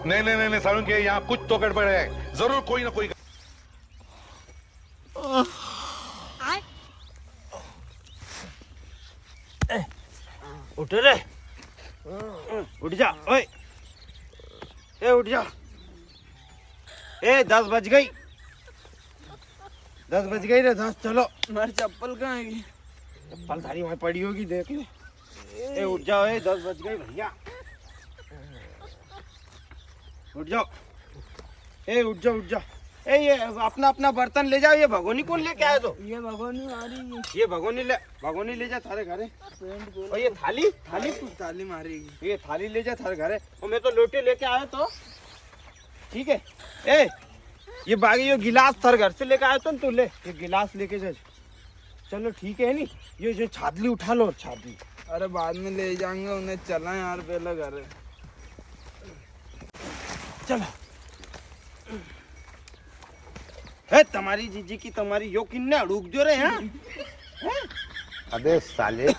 नहीं नहीं नहीं, नहीं सारुण के यहाँ कुछ तो गड़बड़ है, जरूर कोई ना कोई। उठ रे, उठ जा। ओए ए उठ जा। ए 10 बज गई, 10 बज गई रे। 10 चलो। हमारी चप्पल कहाँ है? चप्पल थारी वहाँ पड़ी होगी, देख ले। ए उठ जाओ। ए 10 बज गई भैया, उठ जाओ। ए उठ जाओ, उठ जाओ। ए ये अपना अपना बर्तन ले जाओ। ये भगोनी कौन लेके आया? तो ये भगवानी मारी है। ये भगोनी ले जा थारे घरे। और ये थाली थाली ताली मारेगी। ये थाली ले जा थारे घरे। और मैं तो लोटे लेके आया, तो ठीक है। ए ये बागी ये गिलास थारे घर से लेके आया तो तू ले, ये गिलास लेके जा। चलो ठीक है नी। ये छादली उठा लो। छादली अरे बाद में ले जाएंगे उन्हें, चला यार पहले घर। चलो। है तुम्हारी जीजी की तुम्हारी यो किन्ने अड़ूक जो रहे हैं? अबे साले।